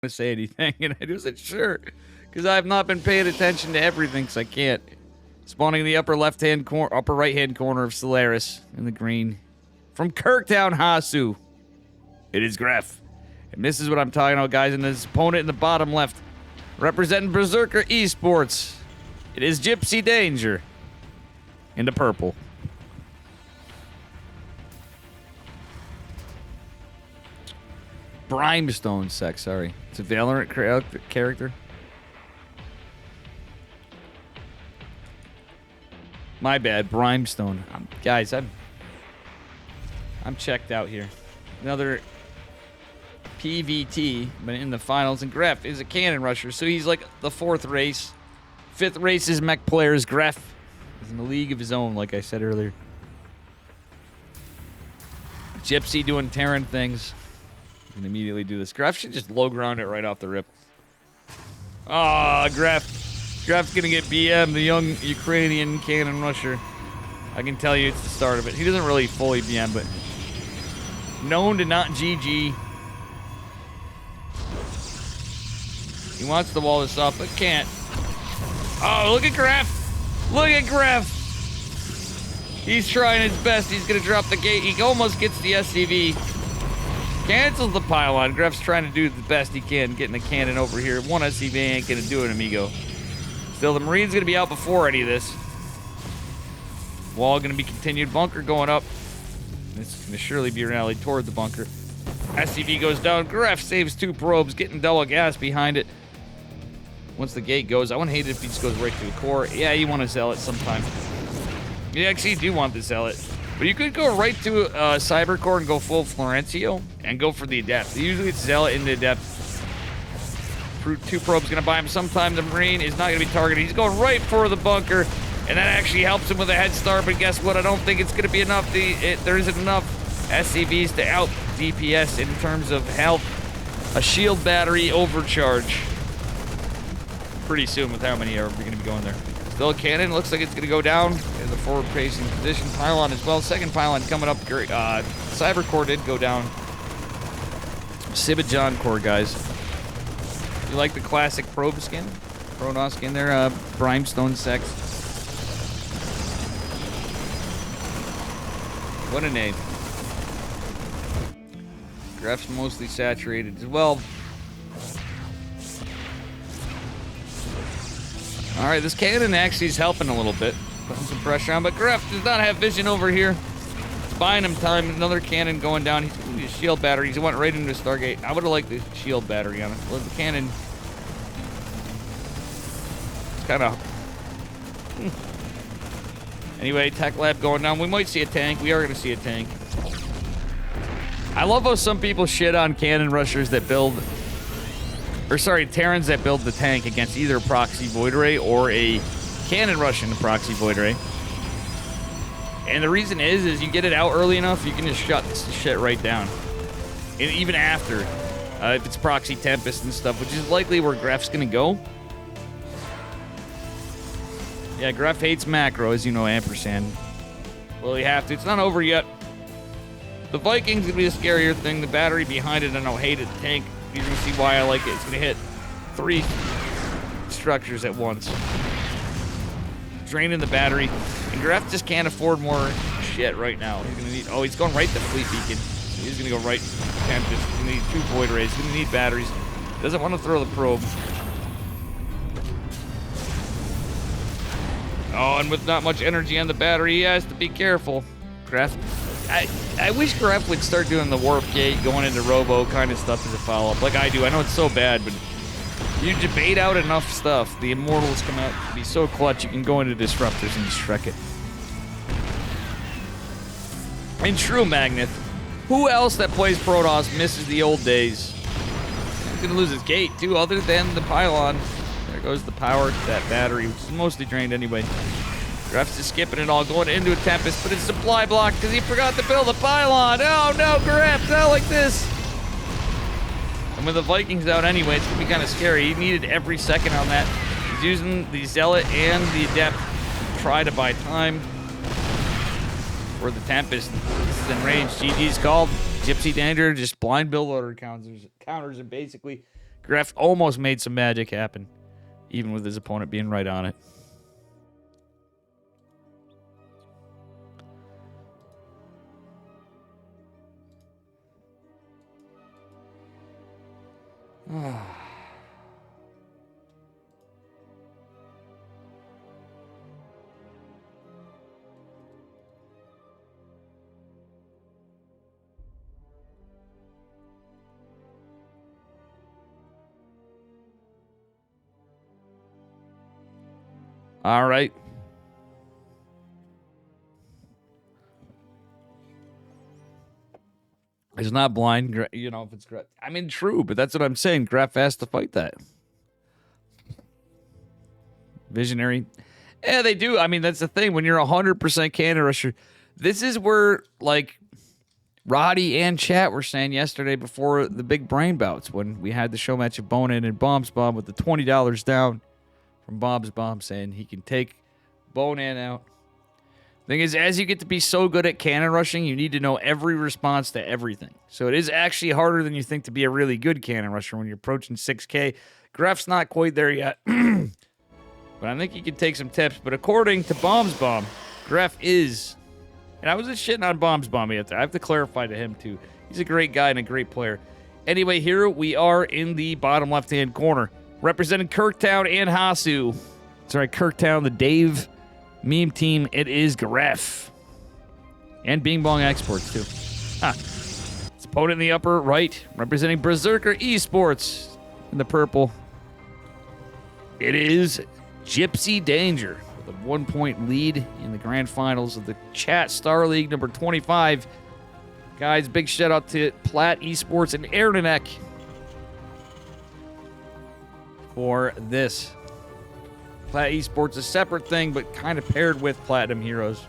to say anything, and I just said sure, because I've not been paying attention to everything, because I can't. Spawning in the upper left-hand corner, upper right-hand corner of Solaris in the green. From Kirktown, Hasu, it is Gref. And this is what I'm talking about, guys, and his opponent in the bottom left, representing Berserker Esports, it is GipsyDanger in the purple. Brimstone sex, sorry. It's a Valorant character. My bad, Brimstone. Guys, I'm checked out here. Another PVT, but in the finals. And Gref is a cannon rusher, so he's like the fourth race. Fifth race is mech players. Gref is in a league of his own, like I said earlier. Gypsy doing Terran things. You can immediately do this. Gref should just low ground it right off the rip. Ah, Gref's gonna get BM, the young Ukrainian cannon rusher. I can tell you it's the start of it. He doesn't really fully BM, but known to not GG. He wants the wall this off, but can't. Oh, look at Gref! Look at Gref! He's trying his best. He's gonna drop the gate. He almost gets the SCV. Cancels the pylon. Gref's trying to do the best he can, getting the cannon over here. One SCV ain't gonna do it, amigo. Still, the Marine's gonna be out before any of this. Wall gonna be continued. Bunker going up. It's gonna surely be rallied toward the bunker. SCV goes down. Gref saves 2 probes, getting double gas behind it. Once the gate goes, I wouldn't hate it if he just goes right to the core. Yeah, you want to Zealot sometime. You actually do want the Zealot. But you could go right to Cyber Core and go full Florencio and go for the Adept. Usually it's Zealot into Adept. 2 probes gonna buy him sometime. The Marine is not gonna be targeted. He's going right for the bunker, and that actually helps him with a head start. But guess what? I don't think it's gonna be enough. There isn't enough SCVs to out DPS in terms of health. A shield battery overcharge pretty soon with how many are gonna be going there. Still a cannon. Looks like it's gonna go down in the forward-facing position. Pylon as well. Second pylon coming up. Cyber Core did go down. Sibajon Core, guys. You like the classic probe skin? Pronos skin there, Brimstone Sex. What a name. Gref's mostly saturated as well. Alright, this cannon actually is helping a little bit. Putting some pressure on, but Gref does not have vision over here. It's buying him time. Another cannon going down. He's going to use shield batteries. He went right into Stargate. I would have liked the shield battery on it. Well, the cannon... It's kind of... Anyway, Tech Lab going down. We might see a tank. We are going to see a tank. I love how some people shit on cannon rushers that build... Or sorry, Terrans that build the tank against either a proxy Void Ray or a cannon rush in the proxy Void Ray. And the reason is you get it out early enough, you can just shut this shit right down. And even after, if it's proxy Tempest and stuff, which is likely where Gref's gonna go. Yeah, Gref hates macro, as you know, ampersand. Well, you have to. It's not over yet. The Viking's gonna be the scarier thing. The battery behind it, I don't hate it. The tank. You're gonna see why I like it. It's gonna hit 3 structures at once. Draining the battery. And Gref just can't afford more shit right now. He's gonna need... Oh, he's going right to Fleet Beacon. He's gonna go right to Tempest. He's gonna need 2 Void Rays. He's gonna need batteries. Doesn't want to throw the probe. Oh, and with not much energy on the battery, he has to be careful. Gref... I wish Gref would start doing the warp gate, going into robo kind of stuff as a follow-up, like I do. I know it's so bad, but you debate out enough stuff. The Immortals come out to be so clutch, you can go into Disruptors and just wreck it. And True Magneth, who else that plays Protoss misses the old days? He's gonna lose his gate too, other than the pylon. There goes the power to that battery, which is mostly drained anyway. Gref's just skipping it all, going into a Tempest, but it's supply block because he forgot to build a pylon. Oh no, Gref, not like this. And with the Vikings out anyway, it's gonna be kind of scary. He needed every second on that. He's using the Zealot and the Adept to try to buy time for the Tempest. This is in range. GG's called. GipsyDanger just blind build order counters and basically Gref almost made some magic happen, even with his opponent being right on it. All right. It's not blind, you know, if it's Gref. I mean, true, but that's what I'm saying. Gref has to fight that. Visionary. Yeah, they do. I mean, that's the thing. When you're 100% cannon rusher, this is where, like, Roddy and chat were saying yesterday before the big brain bouts when we had the show match of Bonin and Bombs Bomb with the $20 down from Bob's Bomb saying he can take Bonin out. Thing is, as you get to be so good at cannon rushing, you need to know every response to everything. So it is actually harder than you think to be a really good cannon rusher when you're approaching 6K. Gref's not quite there yet. But I think he can take some tips. But according to Bombs Bomb, Gref is... And I was just shitting on Bombs Bomb yet. I have to clarify to him, too. He's a great guy and a great player. Anyway, here we are in the bottom left-hand corner. Representing Kirktown and Hasu. Sorry, Kirktown, the Dave meme team. It is Gref. And Bing Bong Exports, too. His opponent in the upper right. Representing Berserker Esports. In the purple. It is GipsyDanger. With a 1-point lead in the grand finals of the Chat Star League number 25. Guys, big shout out to Platt Esports and Erdenek for this. Platt Esports a separate thing, but kind of paired with Platinum Heroes.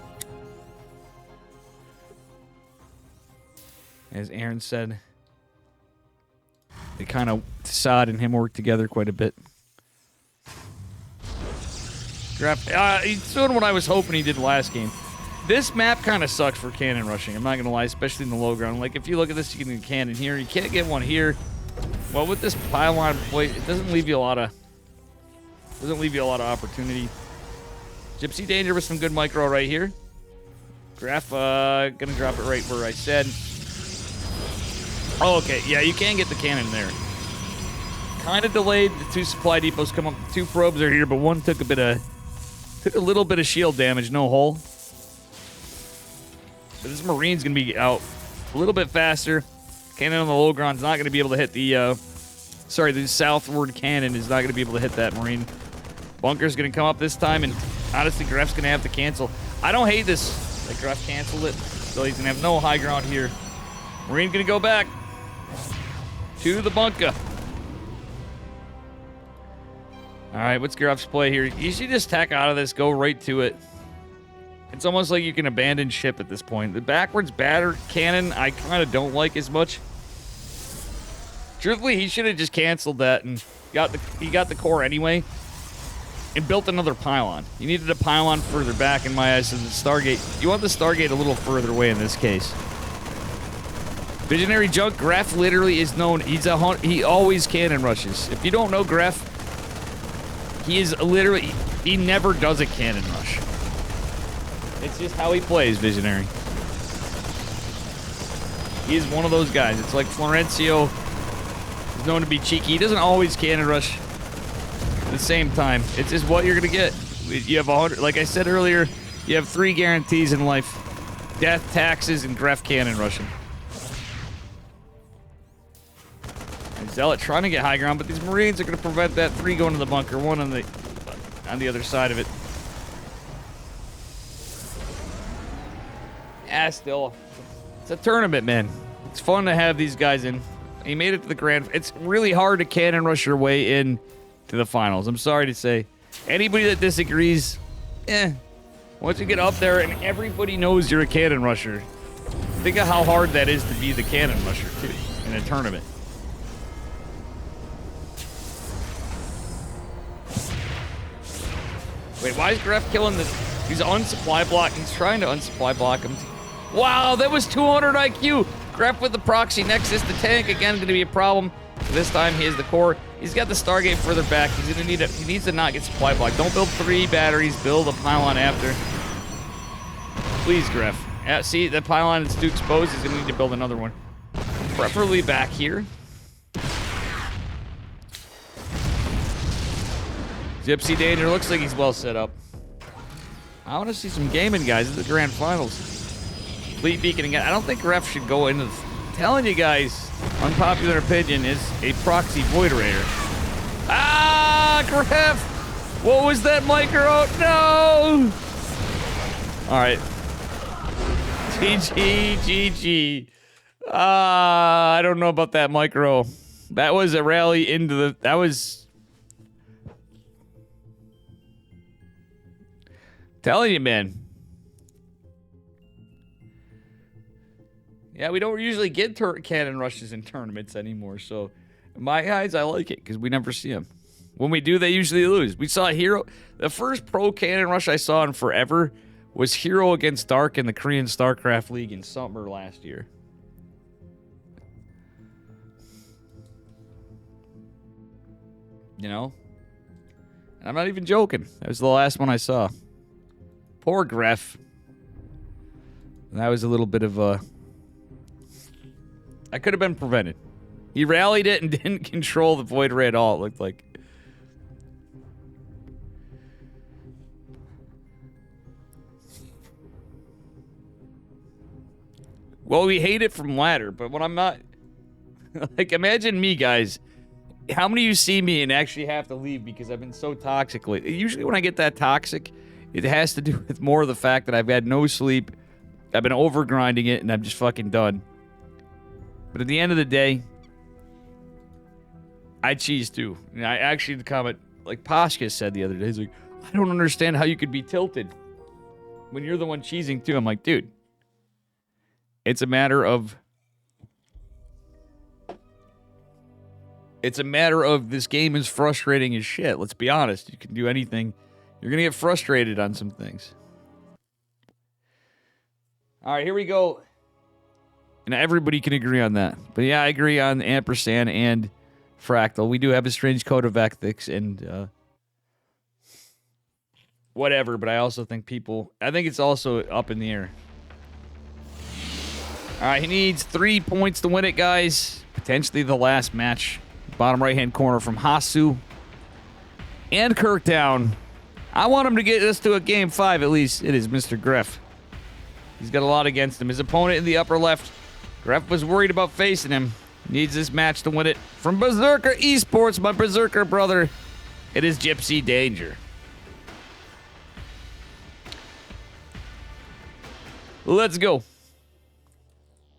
As Aaron said, they kind of, Saad and him work together quite a bit. He's doing what I was hoping he did last game. This map kind of sucks for cannon rushing. I'm not going to lie, especially in the low ground. Like, if you look at this, you can get a cannon here. You can't get one here. Well, with this pylon plate, it doesn't leave you a lot of opportunity. GipsyDanger with some good micro right here. Gref, gonna drop it right where I said. Oh, okay. Yeah, you can get the cannon there. Kind of delayed. The 2 supply depots come up. 2 probes are here, but one took a little bit of shield damage, no hull. But this Marine's going to be out a little bit faster. Cannon on the low ground's not going to be able to hit the southward cannon is not going to be able to hit that Marine. Bunker's going to come up this time, and honestly, Gref's going to have to cancel. I don't hate this. Like, Gref canceled it, so he's going to have no high ground here. Marine going to go back to the bunker. All right, what's Gref's play here? You should just tack out of this, go right to it. It's almost like you can abandon ship at this point. The backwards batter cannon, I kind of don't like as much. Truthfully, he should have just canceled that and he got the core anyway and built another pylon. You needed a pylon further back in my eyes than the Stargate. You want the Stargate a little further away in this case. Visionary Junk, Gref literally is known. He always cannon rushes. If you don't know Gref, he never does a cannon rush. It's just how he plays, Visionary. He is one of those guys. It's like Florencio is known to be cheeky. He doesn't always cannon rush at the same time. It's just what you're going to get. You have 100, like I said earlier, you have 3 guarantees in life. Death, taxes, and Gref cannon rushing. And Zealot trying to get high ground, but these Marines are going to prevent that 3 going to the bunker. 1 on the other side of it. Yeah, still, it's a tournament, man. It's fun to have these guys in. He made it to the grand. It's really hard to cannon rush your way in to the finals. I'm sorry to say. Anybody that disagrees, once you get up there and everybody knows you're a cannon rusher, think of how hard that is to be the cannon rusher, too, in a tournament. Wait, why is Gref killing this? He's unsupply block. He's trying to unsupply block him. Wow, that was 200 IQ. Gref with the proxy nexus. The tank, again, going to be a problem. This time he has the core. He's got the Stargate further back. He's gonna need it. He needs to not get supply blocked. Don't build 3 batteries. Build a pylon after. Please, Gref. Yeah, see, the pylon is too exposed. He's gonna need to build another one. Preferably back here. GipsyDanger looks like he's well set up. I want to see some gaming, guys. This is the grand finals. Fleet Beacon again. I don't think Gref should go into the... Telling you guys, unpopular opinion is a proxy Void Raider. Ah, Gref! What was that micro? No! Alright. GG, GG. I don't know about that micro. That was a rally into the... That was... Telling you, man. Yeah, we don't usually get cannon rushes in tournaments anymore, so in my eyes, I like it, because we never see them. When we do, they usually lose. We saw Hero... The first pro cannon rush I saw in forever was Hero against Dark in the Korean StarCraft League in summer last year. You know? And I'm not even joking. That was the last one I saw. Poor Gref. That was a little bit of a... I could have been prevented. He rallied it and didn't control the Void Ray at all, it looked like. Well, we hate it from ladder, but when I'm not... Like, imagine me, guys. How many of you see me and actually have to leave because I've been so toxic lately? Usually when I get that toxic... It has to do with more of the fact that I've had no sleep, I've been over-grinding it, and I'm just fucking done. But at the end of the day, I cheese too. And I actually, the comment, like Pashka said the other day, he's like, I don't understand how you could be tilted when you're the one cheesing too. I'm like, dude, it's a matter of... It's a matter of this game is frustrating as shit. Let's be honest. You can do anything... You're going to get frustrated on some things. All right, here we go. And everybody can agree on that. But yeah, I agree on Ampersand and Fractal. We do have a strange code of ethics and whatever, but I also think people... I think it's also up in the air. All right, he needs 3 points to win it, guys. Potentially the last match. Bottom right-hand corner from Hasu and Kirkdown. I want him to get us to a game 5 at least. It is Mr. Gref. He's got a lot against him. His opponent in the upper left, Gref was worried about facing him. Needs this match to win it. From Berserker Esports, my Berserker brother, it is GipsyDanger. Let's go.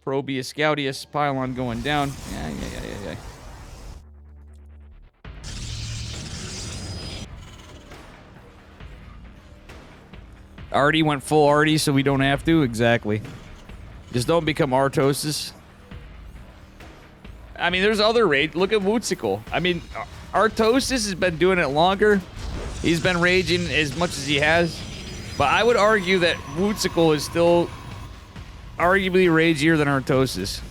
Probius Scoutius, pylon going down. Yeah. Artie went full Artie, so we don't have to. Exactly. Just don't become Artosis. I mean, there's other raids. Look at Wootsicle. I mean, Artosis has been doing it longer. He's been raging as much as he has. But I would argue that Wootsicle is still arguably ragier than Artosis.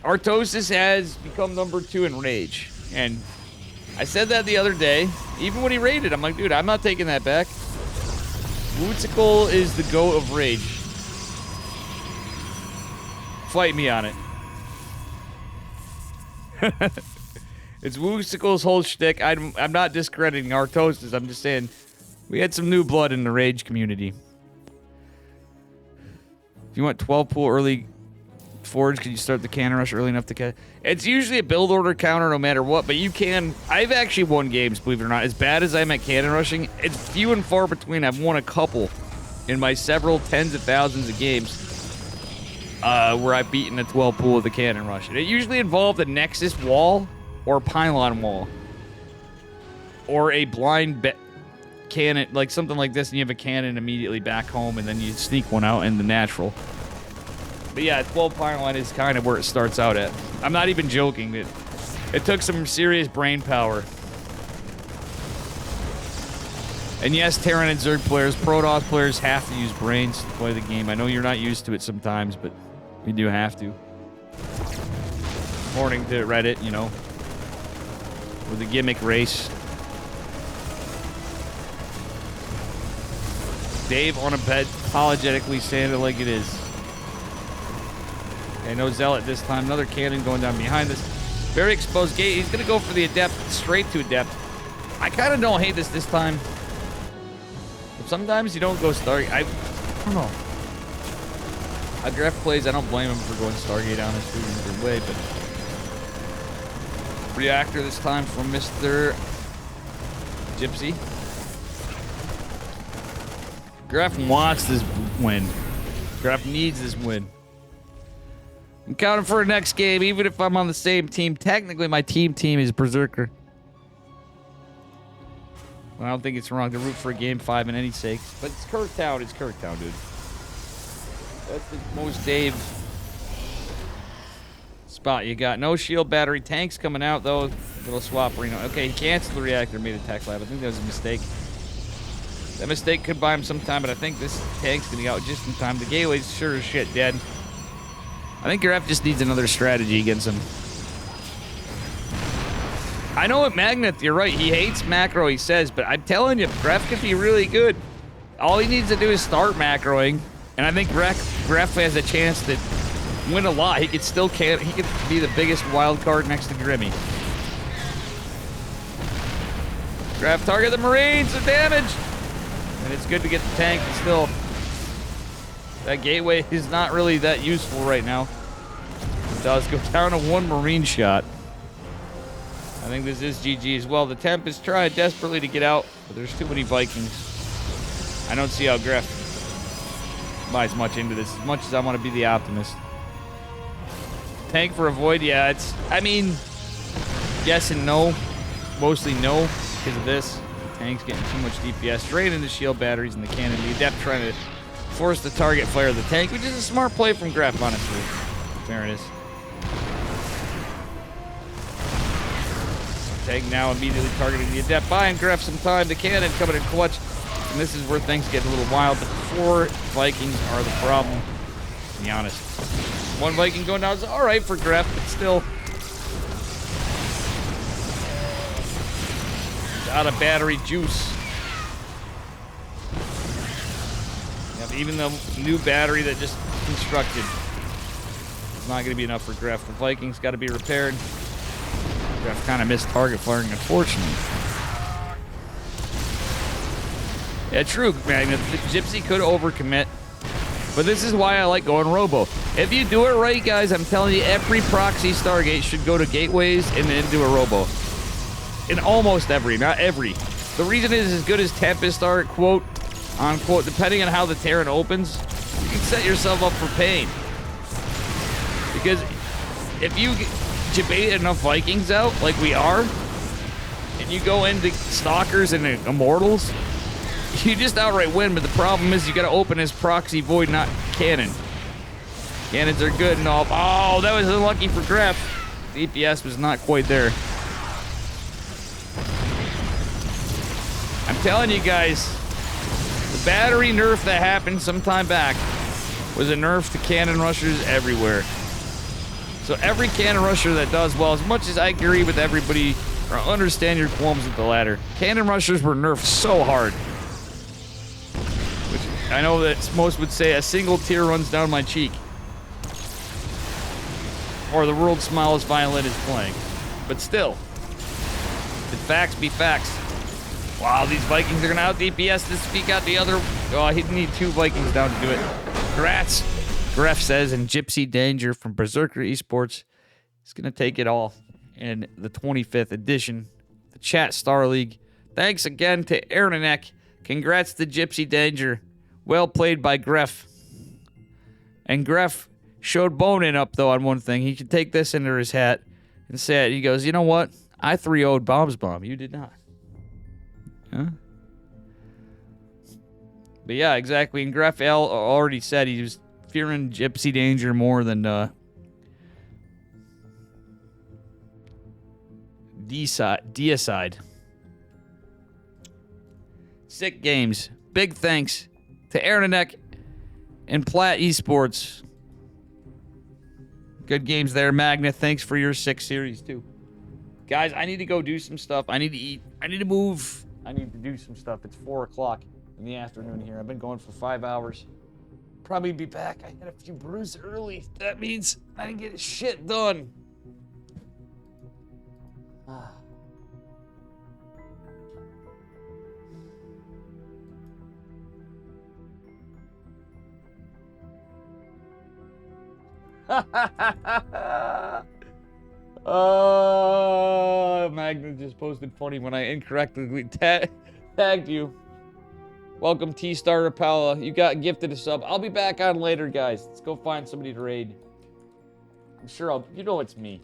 Artosis has become number 2 in rage. And I said that the other day. Even when he raided, I'm like, dude, I'm not taking that back. Wootsicle is the goat of rage. Fight me on it. It's Wootsicle's whole shtick. I'm not discrediting Artosis. I'm just saying we had some new blood in the rage community. If you want 12 pool early forge, can you start the cannon rush early enough to catch? It's usually a build order counter no matter what, but you can... I've actually won games, believe it or not. As bad as I'm at cannon rushing, it's few and far between. I've won a couple in my several tens of thousands of games where I've beaten a 12 pool with a cannon rush. And it usually involved a Nexus wall or pylon wall. Or a blind cannon, like something like this, and you have a cannon immediately back home, and then you sneak one out in the natural. But yeah, 12 pylon is kind of where it starts out at. I'm not even joking. It took some serious brain power. And yes, Terran and Zerg players, Protoss players have to use brains to play the game. I know you're not used to it sometimes, but you do have to. according to Reddit, you know, with the gimmick race. Dave on a bed, apologetically saying it like it is. Okay, no Zealot this time. Another cannon going down behind this. Very exposed gate. He's going to go for the Adept, straight to Adept. I kind of don't hate this time. But sometimes you don't go Stargate. I don't know. How Gref plays, I don't blame him for going Stargate, honestly, in a good way, but... Reactor this time from Mr. Gypsy. Gref wants this win. Gref needs this win. I'm counting for a next game, even if I'm on the same team. Technically, my team is Berserker. Well, I don't think it's wrong to root for a game 5 in any sake. But it's Kirktown. It's Kirktown, dude. That's the most Dave spot you got. No shield battery. Tanks coming out, though. Little swap Reno. Okay, he canceled the reactor, made a tech lab. I think that was a mistake. That mistake could buy him some time, but I think this tank's going to be out just in time. The gateway's sure as shit dead. I think Gref just needs another strategy against him. I know at Magnet, you're right. He hates macro, he says, but I'm telling you, Gref could be really good. All he needs to do is start macroing, and I think Gref has a chance to win a lot. He could still he could be the biggest wild card next to Grimmy. Gref, target the Marines, the damage! And it's good to get the tank, but still, that gateway is not really that useful right now. It does go down to 1 Marine shot. I think this is GG as well. The Temp is trying desperately to get out, but there's too many Vikings. I don't see how Gref buys much into this, as much as I want to be the optimist. Tank for a Void, yeah, it's, I mean, yes and no. Mostly no, because of this. The tank's getting too much DPS. Straight into shield batteries and the cannon. The Adept trying to force the target flare of the tank, which is a smart play from Gref, honestly. In fairness. Tank now immediately targeting the Adept, buying Gref some time. The cannon coming in clutch. And this is where things get a little wild. But the 4 Vikings are the problem, to be honest. 1 Viking going down is alright for Gref, but still. Out of battery juice. Yep, even the new battery that just constructed is not going to be enough for Gref. The Vikings got to be repaired. Gref kind of missed target firing, unfortunately. Yeah, true, man. The Gypsy could overcommit, but this is why I like going Robo. If you do it right, guys, I'm telling you, every proxy Stargate should go to gateways and then do a Robo. In almost every, not every. The reason is as good as Tempest are, quote, unquote, depending on how the Terran opens, you can set yourself up for pain. Because if you debate enough Vikings out, like we are, and you go into Stalkers and Immortals, you just outright win, but the problem is you gotta open as proxy Void, not Cannon. Cannons are good and all. Oh, that was unlucky for Gref. The DPS was not quite there. I'm telling you guys, the battery nerf that happened some time back was a nerf to cannon rushers everywhere. So every cannon rusher that does well, as much as I agree with everybody or understand your qualms with the ladder, cannon rushers were nerfed so hard. Which I know that most would say a single tear runs down my cheek. Or the world's smallest violin is playing. But still, the facts be facts. Wow, these Vikings are going to out DPS this speak out the other. Oh, he'd need 2 Vikings down to do it. Congrats, Gref says, and GipsyDanger from Berserker Esports is going to take it all in the 25th edition, the Chat Star League. Thanks again to Ernanek. Congrats to GipsyDanger. Well played by Gref. And Gref showed Bonin up, though, on one thing. He could take this into his hat and say it. He goes, you know what? I 3-0'd Bombs Bomb. You did not. Huh? But yeah, exactly. And Gref already said he was fearing GipsyDanger more than Deicide. Sick games. Big thanks to Ernanek and Platt Esports. Good games there, Magna. Thanks for your 6 series, too. Guys, I need to go do some stuff. I need to eat. I need to move. I need to do some stuff. It's 4 o'clock in the afternoon here. I've been going for 5 hours. Probably be back. I had a few brews early. That means I didn't get shit done. Oh, Magna just posted funny when I incorrectly tagged you. Welcome, T-Star Rapala. You got gifted a sub. I'll be back on later, guys. Let's go find somebody to raid. I'm sure you know it's me.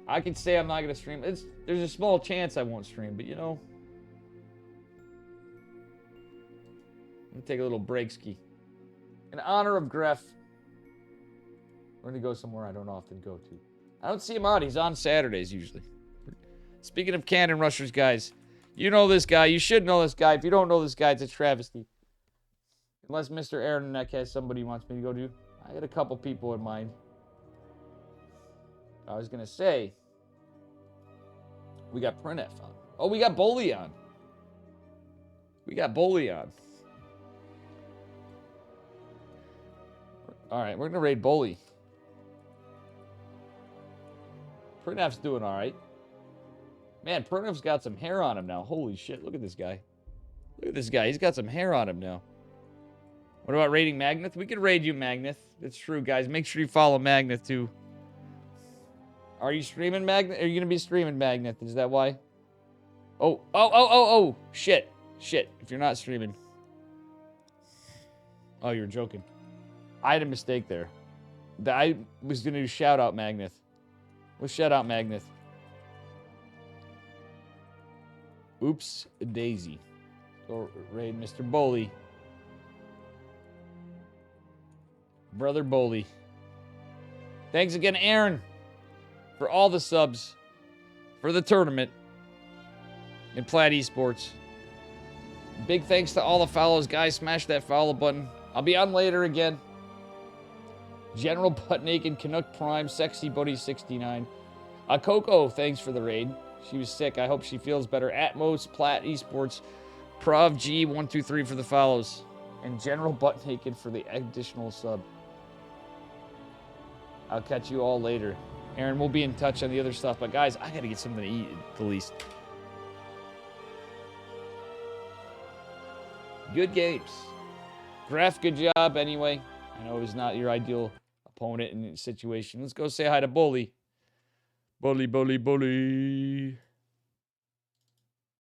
I can say I'm not going to stream. There's a small chance I won't stream, but you know. Let me take a little break ski. In honor of Gref. We're going to go somewhere I don't often go to. I don't see him out. He's on Saturdays usually. Speaking of Cannon Rushers, guys. You know this guy. You should know this guy. If you don't know this guy, it's a travesty. Unless Mr. Aaron Neck has somebody he wants me to go to. I got a couple people in mind. I was going to say. We got Printf on. Oh, we got Boley on. We got Boley on. Alright, we're going to raid Boley. Printf's doing alright. Man, Printf's got some hair on him now. Holy shit, look at this guy. Look at this guy. He's got some hair on him now. What about raiding Magneth? We could raid you, Magneth. It's true, guys. Make sure you follow Magneth, too. Are you streaming Magneth? Are you going to be streaming Magneth? Is that why? Oh. Shit. If you're not streaming. Oh, you're joking. I had a mistake there. I was going to do shout out Magneth. Let's shout out Magneth. Oops, a daisy. Go raid Mr. Boley. Brother Boley. Thanks again, Aaron, for all the subs for the tournament in Plaid Esports. Big thanks to all the follows, guys. Smash that follow button. I'll be on later again. General Butt Naked, Canuck Prime, Sexy Buddy 69. Coco, thanks for the raid. She was sick. I hope she feels better. Atmos, Plaid Esports, Prov G 123 for the follows, and General Butt Naked for the additional sub. I'll catch you all later. Aaron, we'll be in touch on the other stuff, but guys, I gotta get something to eat at the least. Good games. Gref, good job anyway. I know he's not your ideal opponent in this situation. Let's go say hi to Bully. Bully.